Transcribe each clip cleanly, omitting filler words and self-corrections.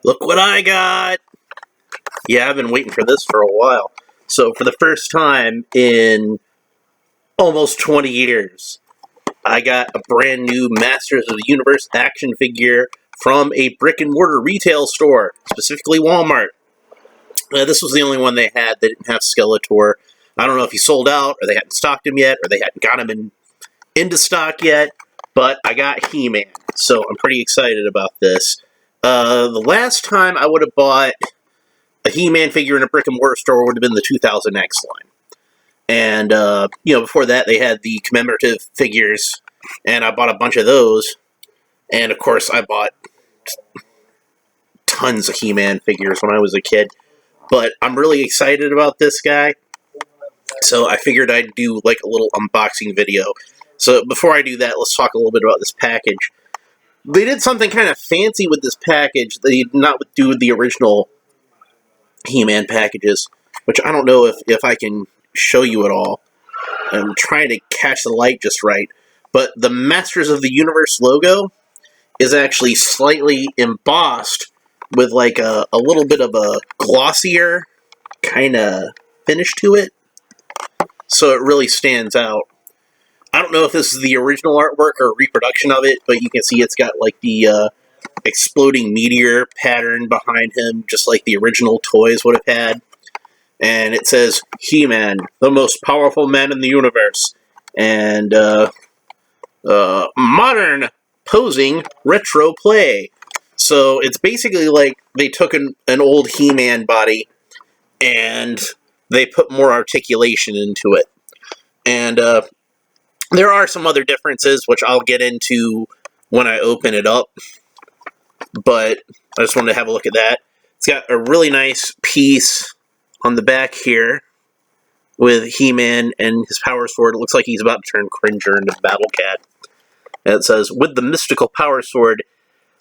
Look what I got! Yeah, I've been waiting for this for a while. So, for the first time in almost 20 years, I got a brand new Masters of the Universe action figure from a brick and mortar retail store, specifically Walmart. This was the only one they had. They didn't have Skeletor. I don't know if he sold out, or they hadn't stocked him yet, or they hadn't got him into stock yet, but I got He-Man, so I'm pretty excited about this. The last time I would have bought a He-Man figure in a brick and mortar store would have been the 2000X line. And, before that, they had the commemorative figures, and I bought a bunch of those. And, of course, I bought tons of He-Man figures when I was a kid. But I'm really excited about this guy, so I figured I'd do, like, a little unboxing video. So, before I do that, let's talk a little bit about this package. They did something kind of fancy with this package they did not do with the original He-Man packages, which I don't know if I can show you at all. I'm trying to catch the light just right. But the Masters of the Universe logo is actually slightly embossed with like a little bit of a glossier kind of finish to it. So it really stands out. I don't know if this is the original artwork or a reproduction of it, but you can see it's got like the exploding meteor pattern behind him, just like the original toys would have had. And it says, He-Man, the most powerful man in the universe. And, modern posing retro play. So it's basically like they took an old He-Man body and they put more articulation into it. And, there are some other differences, which I'll get into when I open it up. But I just wanted to have a look at that. It's got a really nice piece on the back here with He-Man and his power sword. It looks like he's about to turn Cringer into Battle Cat. And it says, with the mystical power sword,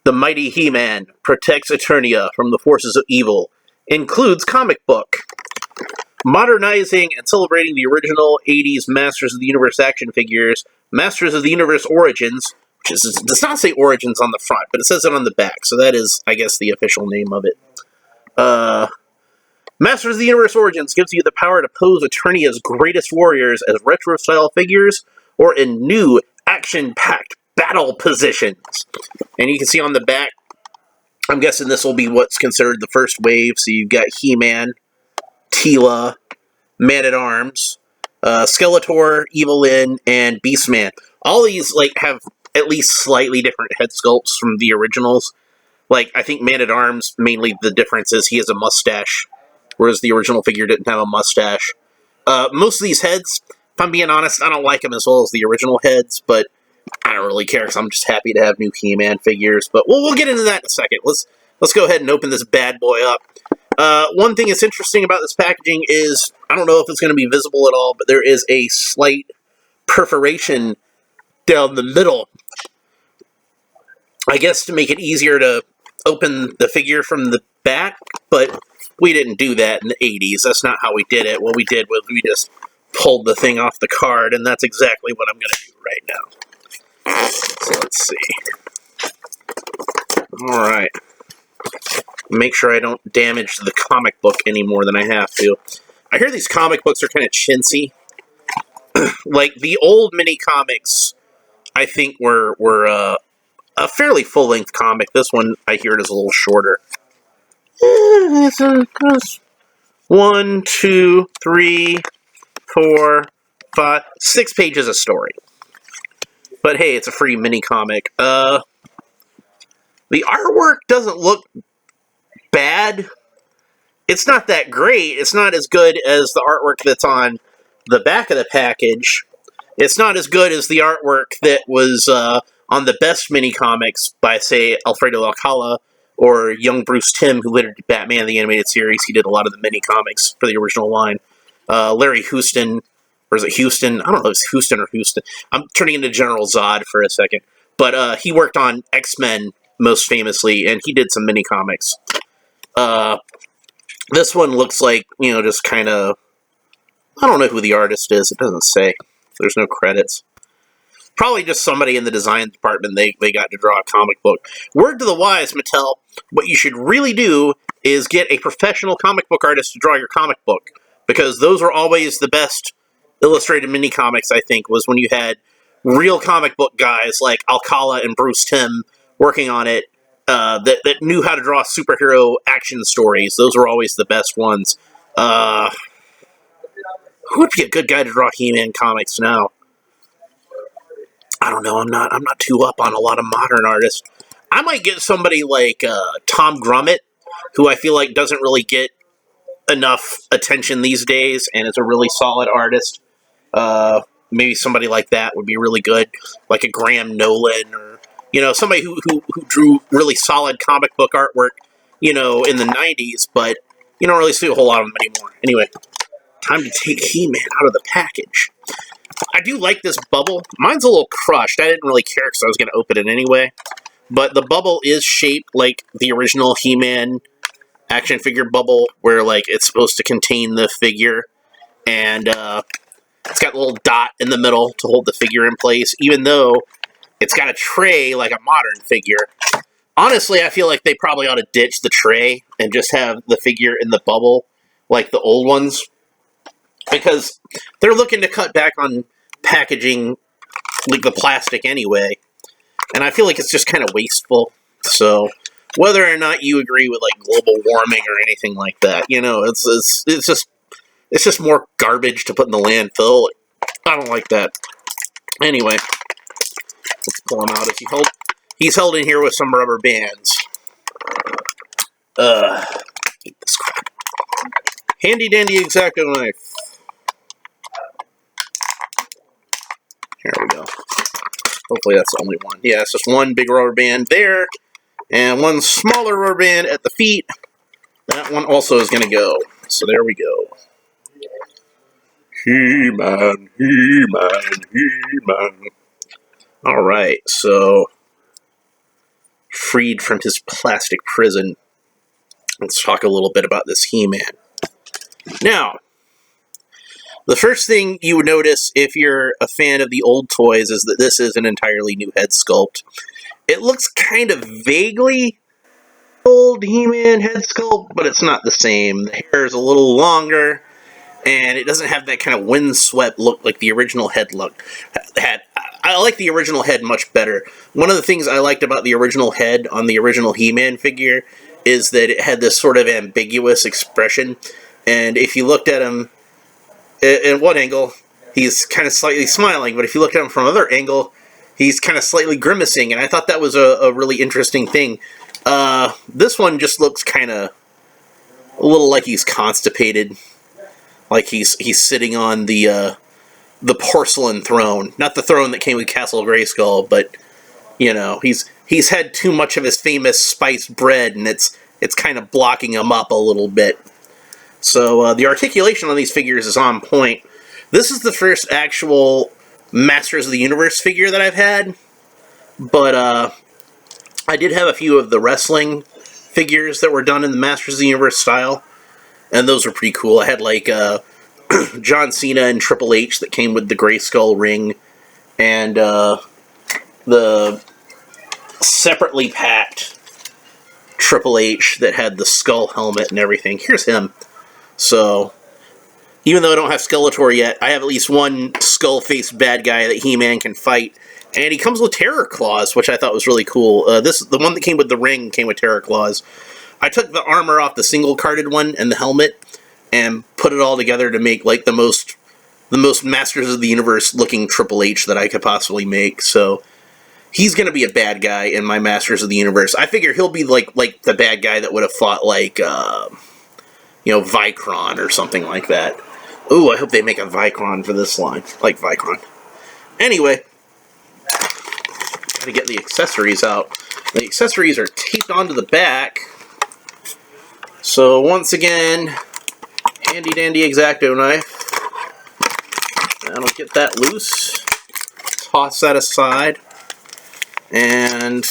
the mighty He-Man protects Eternia from the forces of evil. Includes comic book. Modernizing and celebrating the original 80s Masters of the Universe action figures, Masters of the Universe Origins, which does not say Origins on the front, but it says it on the back, so that is, I guess, the official name of it. Masters of the Universe Origins gives you the power to pose Eternia's greatest warriors as retro-style figures or in new, action-packed battle positions. And you can see on the back, I'm guessing this will be what's considered the first wave, so you've got He-Man, Teela, Man-at-Arms, Skeletor, Evil-Lyn, and Beastman. All these have at least slightly different head sculpts from the originals. I think Man-at-Arms, mainly the difference is he has a mustache, whereas the original figure didn't have a mustache. Most of these heads, if I'm being honest, I don't like them as well as the original heads, but I don't really care because I'm just happy to have new He-Man figures. But we'll get into that in a second. Let's go ahead and open this bad boy up. One thing that's interesting about this packaging is, I don't know if it's going to be visible at all, but there is a slight perforation down the middle. I guess to make it easier to open the figure from the back, but we didn't do that in the 80s. That's not how we did it. What we did was we just pulled the thing off the card, and that's exactly what I'm going to do right now. So let's see. Alright. Make sure I don't damage the comic book any more than I have to. I hear these comic books are kind of chintzy. The old mini comics, I think, were a fairly full-length comic. This one, I hear it is a little shorter. 1, 2, 3, 4, 5, 6 pages of story. But hey, it's a free mini comic. The artwork doesn't look bad. It's not that great. It's not as good as the artwork that's on the back of the package. It's not as good as the artwork that was on the best mini comics by, say, Alfredo Alcala or young Bruce Timm, who later did Batman the Animated Series. He did a lot of the mini comics for the original line. Larry Houston, or is it Houston? I don't know if it's Houston or Houston. I'm turning into General Zod for a second. But he worked on X-Men most famously, and he did some mini comics. This one looks like, just kind of... I don't know who the artist is. It doesn't say. There's no credits. Probably just somebody in the design department, they got to draw a comic book. Word to the wise, Mattel, what you should really do is get a professional comic book artist to draw your comic book, because those were always the best illustrated mini comics, I think, was when you had real comic book guys like Alcala and Bruce Timm working on it, that knew how to draw superhero action stories. Those were always the best ones. Who would be a good guy to draw He-Man comics now? I don't know. I'm not too up on a lot of modern artists. I might get somebody like Tom Grummett, who I feel like doesn't really get enough attention these days, and is a really solid artist. Maybe somebody like that would be really good, like a Graham Nolan, or somebody who drew really solid comic book artwork, in the '90s, but you don't really see a whole lot of them anymore. Anyway, time to take He-Man out of the package. I do like this bubble. Mine's a little crushed. I didn't really care because I was going to open it anyway. But the bubble is shaped like the original He-Man action figure bubble, where like it's supposed to contain the figure, and it's got a little dot in the middle to hold the figure in place, even though it's got a tray like a modern figure. Honestly, I feel like they probably ought to ditch the tray and just have the figure in the bubble like the old ones, because they're looking to cut back on packaging, like the plastic anyway, and I feel like it's just kind of wasteful. So whether or not you agree with like global warming or anything like that, it's just more garbage to put in the landfill. I don't like that. Anyway, let's pull him out. He's held in here with some rubber bands. Eat this crap. Handy dandy X-Acto knife. Here we go. Hopefully that's the only one. Yeah, it's just one big rubber band there, and one smaller rubber band at the feet. That one also is going to go. So there we go. He-Man, He-Man, He-Man. Alright, so freed from his plastic prison, let's talk a little bit about this He-Man. Now, the first thing you would notice if you're a fan of the old toys is that this is an entirely new head sculpt. It looks kind of vaguely old He-Man head sculpt, but it's not the same. The hair is a little longer, and it doesn't have that kind of windswept look like the original head had. I like the original head much better. One of the things I liked about the original head on the original He-Man figure is that it had this sort of ambiguous expression, and if you looked at him in one angle, he's kind of slightly smiling, but if you look at him from another angle, he's kind of slightly grimacing, and I thought that was a really interesting thing. This one just looks kind of a little like he's constipated, like he's sitting on the porcelain throne, not the throne that came with Castle Grayskull, but he's had too much of his famous spiced bread, and it's kind of blocking him up a little bit. So the articulation on these figures is on point. This is the first actual Masters of the Universe figure that I've had, but I did have a few of the wrestling figures that were done in the Masters of the Universe style, and those were pretty cool. I had like John Cena and Triple H that came with the Grayskull ring, and the separately packed Triple H that had the skull helmet and everything. Here's him. So, even though I don't have Skeletor yet, I have at least one skull-faced bad guy that He-Man can fight. And he comes with Terror Claws, which I thought was really cool. The one that came with the ring came with Terror Claws. I took the armor off the single-carded one and the helmet and put it all together to make like the most Masters of the Universe looking Triple H that I could possibly make. So he's going to be a bad guy in my Masters of the Universe. I figure he'll be like the bad guy that would have fought like Vicron or something like that. Ooh, I hope they make a Vicron for this line. Like Vicron. Anyway, gotta get the accessories out. The accessories are taped onto the back. So once again, handy dandy X-Acto knife. That'll get that loose. Toss that aside. And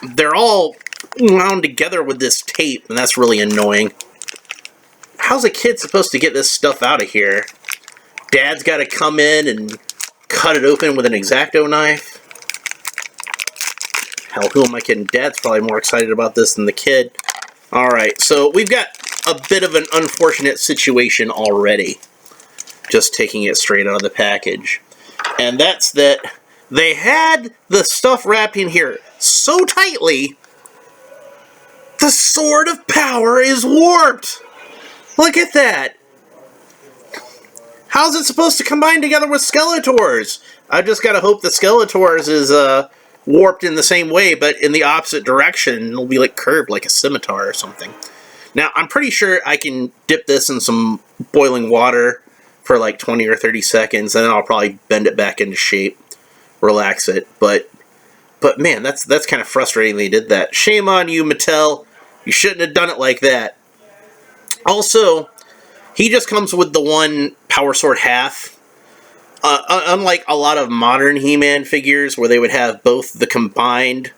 they're all wound together with this tape, and that's really annoying. How's a kid supposed to get this stuff out of here? Dad's got to come in and cut it open with an X-Acto knife. Hell, who am I kidding? Dad's probably more excited about this than the kid. Alright, so we've got a bit of an unfortunate situation already. Just taking it straight out of the package. And that's that they had the stuff wrapped in here so tightly, the Sword of Power is warped! Look at that! How's it supposed to combine together with Skeletor's? I just gotta hope that Skeletor's is warped in the same way, but in the opposite direction. It'll be like curved like a scimitar or something. Now, I'm pretty sure I can dip this in some boiling water for like 20 or 30 seconds, and then I'll probably bend it back into shape, relax it. But man, that's kind of frustrating they did that. Shame on you, Mattel. You shouldn't have done it like that. Also, he just comes with the one Power Sword half. Unlike a lot of modern He-Man figures where they would have both the combined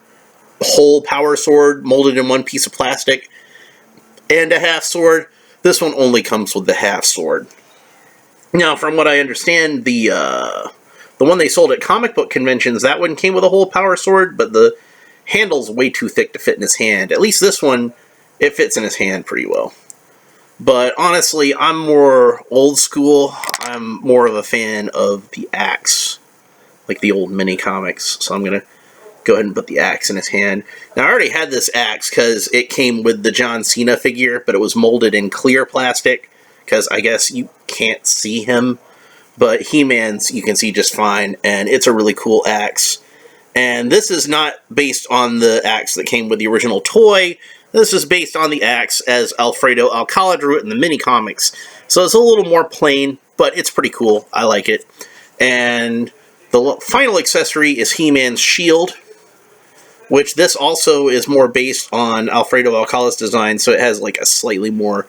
whole Power Sword molded in one piece of plastic and a half sword, this one only comes with the half sword. Now, from what I understand, the one they sold at comic book conventions, that one came with a whole Power Sword, but the handle's way too thick to fit in his hand. At least this one, it fits in his hand pretty well. But honestly, I'm more old school. I'm more of a fan of the axe, like the old mini comics. So I'm going to go ahead and put the axe in his hand. Now, I already had this axe because it came with the John Cena figure, but it was molded in clear plastic because I guess you can't see him. But He-Man's you can see just fine, and it's a really cool axe. And this is not based on the axe that came with the original toy. This is based on the axe as Alfredo Alcala drew it in the mini-comics. So it's a little more plain, but it's pretty cool. I like it. And the final accessory is He-Man's shield, which this also is more based on Alfredo Alcala's design, so it has like a slightly more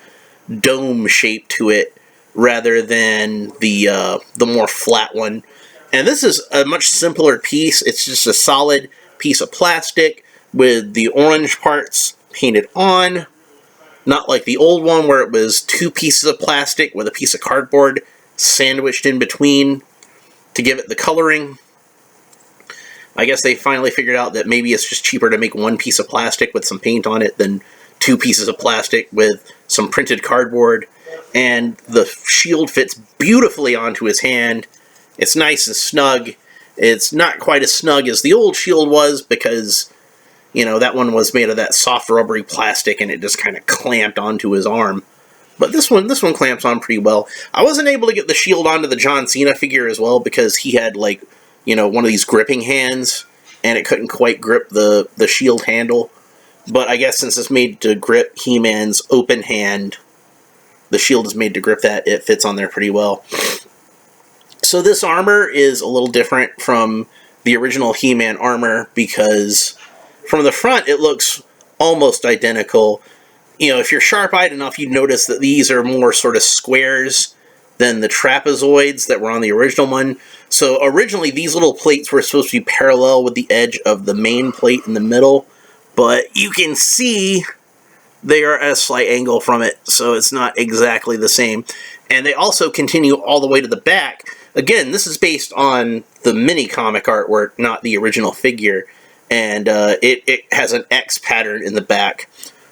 dome shape to it rather than the more flat one. And this is a much simpler piece. It's just a solid piece of plastic with the orange parts painted on, not like the old one where it was two pieces of plastic with a piece of cardboard sandwiched in between to give it the coloring. I guess they finally figured out that maybe it's just cheaper to make one piece of plastic with some paint on it than two pieces of plastic with some printed cardboard. And the shield fits beautifully onto his hand. It's nice and snug. It's not quite as snug as the old shield was because, you know, that one was made of that soft rubbery plastic and it just kind of clamped onto his arm. But this one clamps on pretty well. I wasn't able to get the shield onto the John Cena figure as well because he had, like, you know, one of these gripping hands and it couldn't quite grip the shield handle. But I guess since it's made to grip He-Man's open hand, the shield is made to grip that, it fits on there pretty well. So this armor is a little different from the original He-Man armor because from the front, it looks almost identical. You know, if you're sharp-eyed enough, you'd notice that these are more sort of squares than the trapezoids that were on the original one. So originally, these little plates were supposed to be parallel with the edge of the main plate in the middle, but you can see they are at a slight angle from it, so it's not exactly the same. And they also continue all the way to the back. Again, this is based on the mini-comic artwork, not the original figure. And it has an X pattern in the back,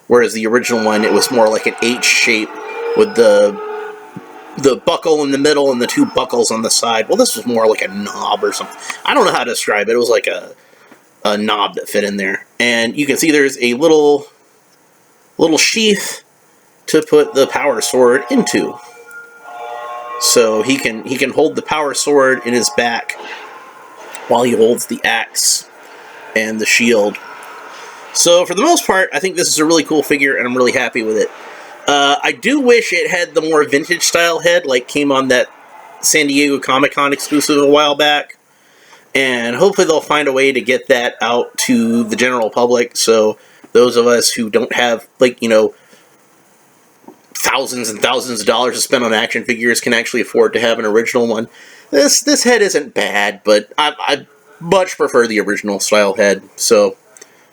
whereas the original one, it was more like an H shape with the buckle in the middle and the two buckles on the side. Well, this was more like a knob or something. I don't know how to describe it. It was like a knob that fit in there. And you can see there's a little sheath to put the Power Sword into. So he can hold the Power Sword in his back while he holds the axe and the shield. So for the most part, I think this is a really cool figure, and I'm really happy with it. I do wish it had the more vintage style head, like came on that San Diego Comic-Con exclusive a while back. And hopefully they'll find a way to get that out to the general public, so those of us who don't have, like, you know, thousands and thousands of dollars to spend on action figures can actually afford to have an original one. This head isn't bad, but I much prefer the original style head, so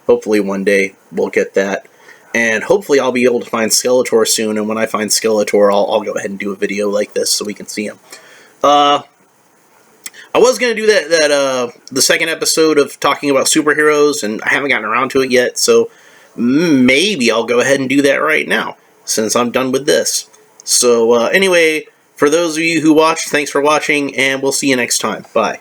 hopefully one day we'll get that. And hopefully I'll be able to find Skeletor soon, and when I find Skeletor, I'll go ahead and do a video like this so we can see him. I I was going to do the second episode of talking about superheroes, and I haven't gotten around to it yet, so maybe I'll go ahead and do that right now, since I'm done with this. So, anyway, for those of you who watched, thanks for watching, and we'll see you next time. Bye.